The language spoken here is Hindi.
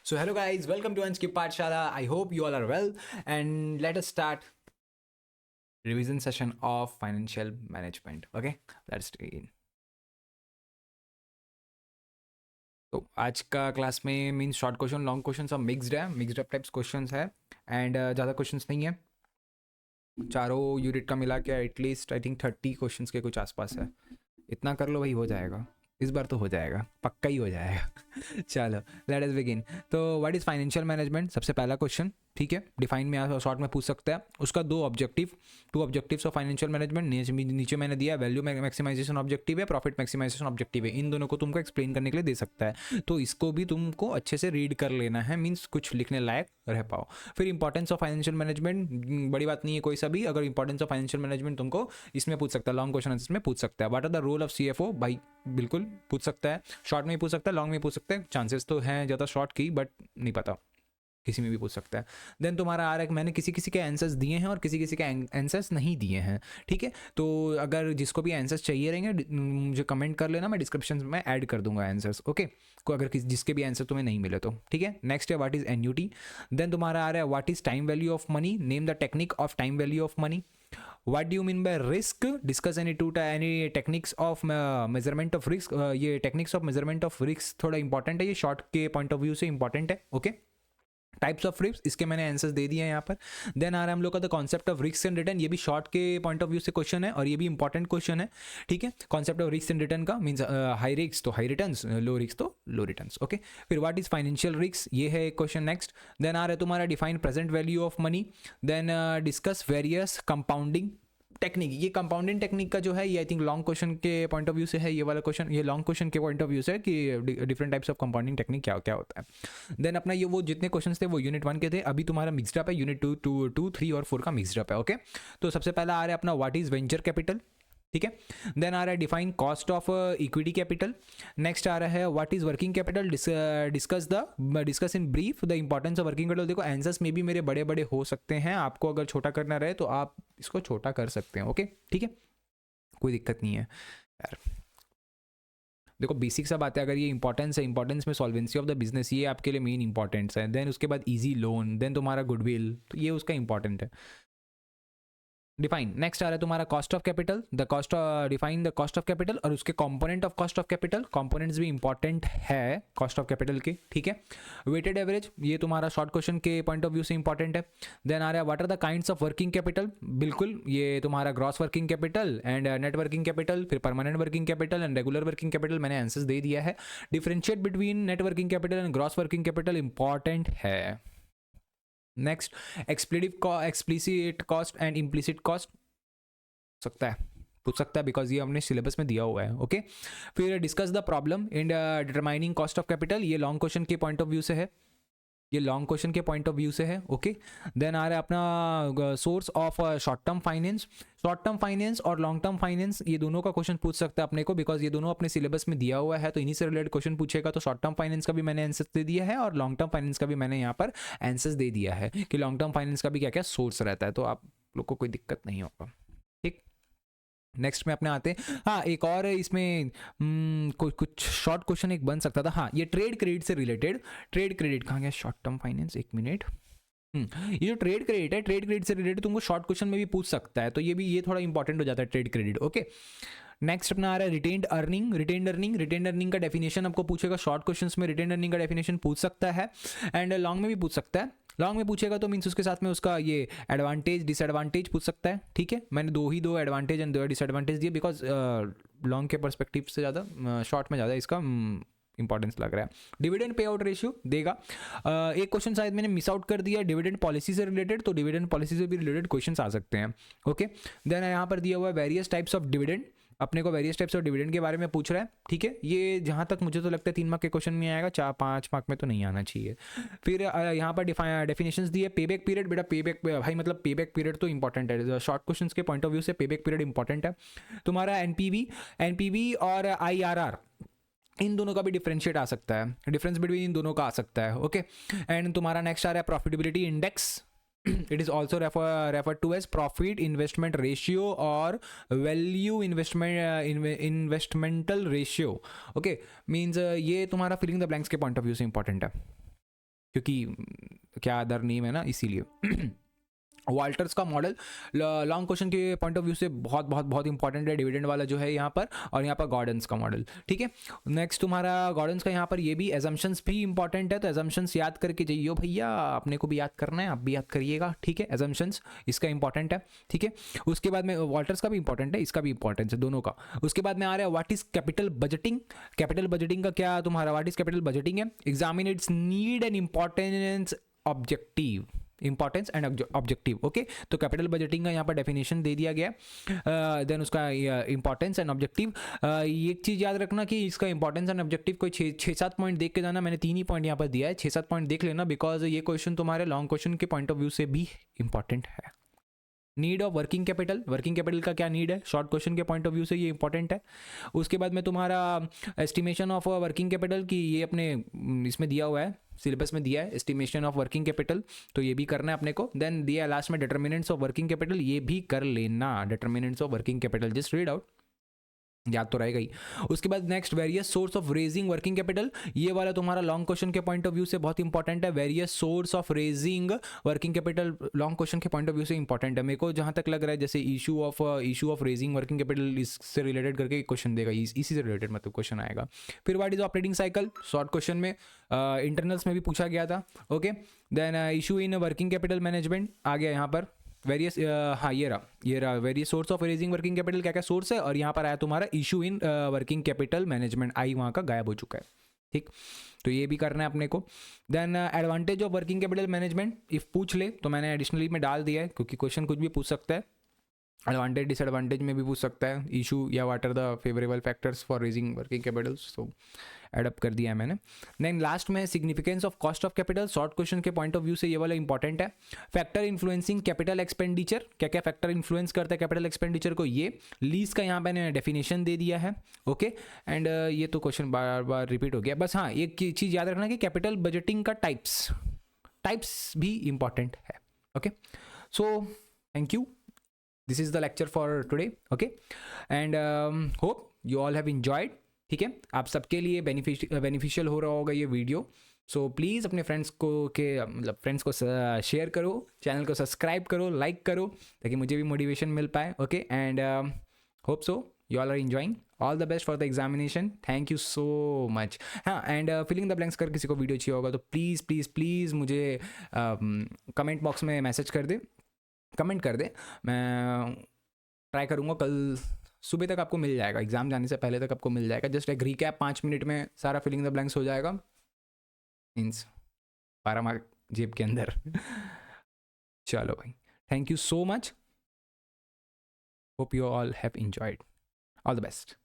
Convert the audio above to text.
So hello guys, welcome to Anskip Pathshala. I hope you all are well and let us start revision session of financial management. Okay, let's begin. तो आज का क्लास में means short question long question सब मिक्स्ड अप टाइप्स क्वेश्चंस है एंड ज़्यादा क्वेश्चंस नहीं है. चारों यूनिट का मिला के एटलीस्ट आई थिंक 30 क्वेश्चंस के कुछ आसपास है. इतना कर लो भाई, हो जाएगा. इस बार तो हो जाएगा, पक्का ही हो जाएगा. चलो लेट अस बिगिन. तो व्हाट इज़ फाइनेंशियल मैनेजमेंट, सबसे पहला क्वेश्चन. ठीक है, डिफाइन में शॉर्ट में पूछ सकता है. उसका to objectives of financial management नीचे मैंने दिया. वैल्यू मैक्सिमाइजेशन ऑब्जेक्टिव है, प्रॉफिट मैक्सिमाइजेशन ऑब्जेक्टिव है. इन दोनों को तुमको एक्सप्लेन करने के लिए दे सकता है. तो इसको भी तुमको अच्छे से रीड कर लेना है, मीन्स कुछ लिखने लायक रह पाओ. फिर इंपॉर्टेंस ऑफ फाइनेंशियल मैनेजमेंट, बड़ी बात नहीं है कोई सा भी. अगर इंपॉर्टेंस ऑफ फाइनेंशियल मैनेजमेंट तुमको इसमें पूछ सकता है, लॉन्ग क्वेश्चन इसमें पूछ सकता है. What are the role of CFO, भाई बिल्कुल पूछ सकता है. शॉर्ट में भी पूछ सकता है, लॉन्ग में पूछ सकता है. चांसेस तो हैं ज़्यादा शॉर्ट की, बट नहीं पता, किसी में भी पूछ सकता है. देन तुम्हारा आ रहा है, मैंने किसी किसी के आंसर्स दिए हैं और किसी किसी के आंसर्स नहीं दिए हैं. ठीक है, तो अगर जिसको भी आंसर्स चाहिए रहेंगे मुझे कमेंट कर लेना, मैं डिस्क्रिप्शन में ऐड कर दूंगा आंसर्स. ओके, को अगर जिसके भी आंसर तुम्हें नहीं मिले तो. ठीक है, नेक्स्ट है व्हाट इज एन्यूटी. देन तुम्हारा आ रहा है what is time value of money, name the technique of time value of money. What do you mean by risk? Discuss any techniques of measurement of risk. ये techniques of measurement of risk थोड़ा important है, ये short के point of view से important है. Okay, टाइप्स ऑफ रिस्क, इसके मैंने आंसर्स दे दिए हैं यहाँ पर. देन आ रहा है हम लोग का the concept of risk and return. ये भी शॉर्ट के पॉइंट ऑफ व्यू से क्वेश्चन है और ये भी इंपॉर्टेंट क्वेश्चन है. ठीक है, concept of risk and return का मीन्स हाई रिस्क तो हाई रिटर्न्स, लो रिस्क तो लो रिटर्न्स. ओके, फिर व्हाट इज फाइनेंशियल रिस्क, ये है क्वेश्चन नेक्स्ट. देन आ रहा है तुम्हारा define present value of money. Then discuss various compounding technique. ये कंपाउंडिंग टेक्निक का जो है ये आई थिंक लॉन्ग क्वेश्चन के पॉइंट ऑफ व्यू से है. ये वाला क्वेश्चन ये लॉन्ग क्वेश्चन के पॉइंट ऑफ व्यू से है कि different types of compounding technique क्या क्या होता है. देन अपना ये वो जितने क्वेश्चन थे वो यूनिट 1 के थे. अभी तुम्हारा मिक्सड अप है, यूनिट 2, 3 और 4 का मिक्सड अप है. ओके, तो सबसे पहला आ रहा है अपना व्हाट इज वेंचर कैपिटल. ठीक है, देन आ रहा है define cost of equity capital. Next आ रहा है what is working capital. Discuss in brief the importance of working capital. देखो आंसर्स में भी मेरे बड़े बड़े हो सकते हैं, आपको अगर छोटा करना रहे तो आप इसको छोटा कर सकते हैं. ओके, ठीक है, कोई दिक्कत नहीं है यार. देखो बेसिक सा बात है, अगर ये इंपॉर्टेंस है, इंपॉर्टेंस में सॉल्वेंसी ऑफ द बिजनेस ये आपके लिए मेन इंपॉर्टेंस है. देन उसके बाद इजी लोन, देन तुम्हारा गुडविल, तो ये उसका इंपॉर्टेंट है. डिफाइन नेक्स्ट आ रहा है तुम्हारा cost of capital. The cost define the cost of capital और उसके component of cost of capital. Components भी इंपॉर्टेंट है कॉस्ट ऑफ कैपिटल के. ठीक है, वेटेड एवरेज, ये तुम्हारा शॉर्ट क्वेश्चन के पॉइंट ऑफ व्यू से इंपॉर्टेंट है. देन आ रहा है what are the kinds of working capital. बिल्कुल, ये तुम्हारा gross working capital and net working capital, फिर permanent working capital and regular working capital. मैंने आंसर्स दे दिया है. Differentiate between net working capital and gross working capital important है. Next explicit cost and implicit cost पूछ सकता है बिकॉज ये हमने सिलेबस में दिया हुआ है. ओके, फिर discuss the problem in determining cost of capital. ये लॉन्ग क्वेश्चन के पॉइंट ऑफ व्यू से है, ये लॉन्ग क्वेश्चन के पॉइंट ऑफ व्यू से है. ओके, देन आ रहा है अपना source of short term finance. Short term finance और लॉन्ग टर्म फाइनेंस ये दोनों का क्वेश्चन पूछ सकता है अपने को, बिकॉज ये दोनों अपने सिलेबस में दिया हुआ है, तो इन्हीं से रिलेटेड क्वेश्चन पूछेगा. तो शॉर्ट टर्म फाइनेंस का भी मैंने आंसर दे दिया है और लॉन्ग टर्म फाइनेंस का भी मैंने यहाँ पर आंसर्स दे दिया है कि लॉन्ग टर्म फाइनेंस का भी क्या क्या सोर्स रहता है, तो आप लोग को कोई दिक्कत नहीं होगा. ठीक, नेक्स्ट में अपने आते हैं. हाँ, एक और इसमें कुछ शॉर्ट क्वेश्चन एक बन सकता था. हाँ, ये ट्रेड क्रेडिट से रिलेटेड. ट्रेड क्रेडिट कहाँ गया, शॉर्ट टर्म फाइनेंस, एक मिनट. ये जो ट्रेड क्रेडिट है, ट्रेड क्रेडिट से रिलेटेड तुमको शॉर्ट क्वेश्चन में भी पूछ सकता है, तो ये थोड़ा इंपॉर्टेंट हो जाता है ट्रेड क्रेडिट. ओके, नेक्स्ट अपना आ रहा है रिटेन्ड अर्निंग. रिटेन्ड अर्निंग का डेफिनेशन आपको पूछेगा शॉर्ट क्वेश्चंस में. रिटेन्ड अर्निंग का डेफिनेशन पूछ सकता है एंड लॉन्ग में भी पूछ सकता है. लॉन्ग में पूछेगा तो मीन्स उसके साथ में उसका ये एडवांटेज डिसएडवांटेज पूछ सकता है. ठीक है, मैंने दो एडवांटेज एंड 2 डिसएडवांटेज दिए बिकॉज लॉन्ग के परस्पेक्टिव से ज़्यादा शॉर्ट में ज़्यादा इसका इंपॉर्टेंस लग रहा है. डिविडेंड पे आउट रेशियो देगा. एक क्वेश्चन शायद मैंने मिस आउट कर दिया डिविडेंड पॉलिसी से रिलेटेड, तो डिविडेंड पॉलिसी से भी रिलेटेड क्वेश्चन आ सकते हैं. ओके, देन यहाँ पर दिया हुआ है वेरियस टाइप्स ऑफ डिविडेंड. अपने को वेरियस टाइप्स ऑफ डिविडेंड के बारे में पूछ रहा है. ठीक है, ये जहाँ तक मुझे तो लगता है 3 मार्क के क्वेश्चन में आएगा, 4-5 मार्क में तो नहीं आना चाहिए. फिर यहाँ पर डेफिनेशंस दिए. पेबैक पीरियड, बेटा पेबैक भाई मतलब पेबैक पीरियड तो इंपॉर्टेंट है. शॉर्ट क्वेश्चंस के पॉइंट ऑफ व्यू से पेबैक पीरियड इंपॉर्टेंट है. तुम्हारा एनपीवी और IRR, इन दोनों का भी डिफरेंशिएट आ सकता है, डिफरेंस बिटवीन इन दोनों का आ सकता है. ओके, एंड तुम्हारा नेक्स्ट आ रहा है profitability index. it is also referred to as profit investment ratio or value investmental ratio. Okay, means ये तुम्हारा फिलिंग द ब्लैंक्स के पॉइंट ऑफ व्यू से इंपॉर्टेंट है. क्योंकि क्या अदर नेम है ना, इसीलिए। वाल्टर्स का मॉडल लॉन्ग क्वेश्चन के पॉइंट ऑफ व्यू से बहुत बहुत बहुत इंपॉर्टेंट है, डिविडेंड वाला जो है यहाँ पर, और यहाँ पर गॉर्डन्स का मॉडल, ठीक है। नेक्स्ट तुम्हारा गॉर्डन्स का यहाँ पर ये भी एजम्पशंस भी इंपॉर्टेंट है, तो एजम्पशंस याद करके जाइयो भैया, अपने को भी याद करना है, आप भी याद करिएगा, ठीक है। एजम्पशंस इसका इंपॉर्टेंट है, ठीक है। उसके बाद में वाल्टर्स का भी इंपॉर्टेंट है, इसका भी इंपॉर्टेंस है, दोनों का। उसके बाद में आ रहा है what is capital budgeting. Capital budgeting का क्या तुम्हारा व्हाट इज कैपिटल बजटिंग है, examine it's need and importance objective, importance and objective, okay. तो कैपिटल बजटिंग का यहाँ पर डेफिनेशन दे दिया गया, देन उसका इंपॉर्टेंस एंड ऑब्जेक्टिव। एक चीज़ याद रखना कि इसका इंपॉर्टेंस एंड ऑब्जेक्टिव कोई 6-7 पॉइंट देख के जाना, मैंने 3 ही पॉइंट यहाँ पर दिया है, 6-7 पॉइंट देख लेना, बिकॉज ये क्वेश्चन तुम्हारे लॉन्ग क्वेश्चन के पॉइंट ऑफ व्यू से भी इंपॉर्टेंट है। Need of working capital, working capital का क्या नीड है, शॉर्ट क्वेश्चन के पॉइंट ऑफ व्यू से ये इंपॉर्टेंट है। उसके बाद में तुम्हारा एस्टिमेशन ऑफ वर्किंग कैपिटल की, ये अपने इसमें दिया हुआ है, सिलेबस में दिया है एस्टिमेशन ऑफ वर्किंग कैपिटल, तो ये भी करना है अपने को। देन दिया है लास्ट में डिटर्मिनेंट्स ऑफ वर्किंग कैपिटल, ये भी कर लेना, determinants of working capital just read out, याद तो रहेगा ही। उसके बाद next various source of raising working capital, ये वाला तुम्हारा लॉन्ग क्वेश्चन के पॉइंट ऑफ व्यू से बहुत इंपॉर्टेंट है। Various source of raising working capital long question के पॉइंट ऑफ व्यू से इंपॉर्टेंट है, मेरे को जहां तक लग रहा है, जैसे issue of raising working capital इससे रिलेटेड करके क्वेश्चन देगा, इसी से रिलेटेड मतलब क्वेश्चन आएगा। फिर what is operating cycle, short question में इंटरनल्स में भी पूछा गया था, okay. Then issue in working capital management आ गया यहाँ पर, वेरियस, हाँ ये रहा various source of raising working capital, क्या क्या सोर्स है, और यहाँ पर आया तुम्हारा issue in working capital management, आई वहाँ का गायब हो चुका है, ठीक। तो ये भी करना है अपने को। Then advantage of working capital management if पूछ ले तो मैंने एडिशनली में डाल दिया है, क्योंकि क्वेश्चन कुछ भी पूछ सकता है, एडवांटेज डिसएडवांटेज में भी पूछ सकता है, इशू या what are the favourable factors for raising working capitals, तो एडअप कर दिया है मैंने। देन लास्ट में significance of cost of capital, short question के पॉइंट ऑफ व्यू से ये वाला इंपॉर्टेंट है। फैक्टर इन्फ्लुएंसिंग कैपिटल एक्सपेंडिचर, क्या क्या फैक्टर इन्फ्लुएंस करता है कैपिटल एक्सपेंडिचर को, ये लीज का यहाँ मैंने डेफिनेशन दे दिया है, ओके। एंड ये तो क्वेश्चन बार बार रिपीट हो गया, बस हाँ एक चीज़ याद रखना कि कैपिटल बजटिंग का टाइप्स भी इंपॉर्टेंट है, okay. So thank you, this is the lecture for today, okay. And hope you all have enjoyed, ठीक है। आप सबके लिए बेनिफिशियल हो रहा होगा ये वीडियो, सो प्लीज़ अपने फ्रेंड्स को मतलब फ्रेंड्स को शेयर करो, चैनल को सब्सक्राइब करो, लाइक करो, ताकि मुझे भी मोटिवेशन मिल पाए, okay. And hope so you all are enjoying, all the best for the examination, thank you so much. हाँ, एंड फिलिंग द ब्लैंक्स कर किसी को वीडियो चाहिए होगा तो प्लीज़ प्लीज़ प्लीज़ मुझे कमेंट बॉक्स में मैसेज कर दे, कमेंट कर दे, मैं ट्राई करूँगा कल सुबह तक आपको मिल जाएगा, एग्जाम जाने से पहले तक आपको मिल जाएगा। जस्ट एक रिकैप 5 मिनट में सारा फिलिंग द ब्लैंक्स हो जाएगा, मीन्स 12 मार्क जेब के अंदर। चलो भाई, thank you so much, hope you all have enjoyed, all the best.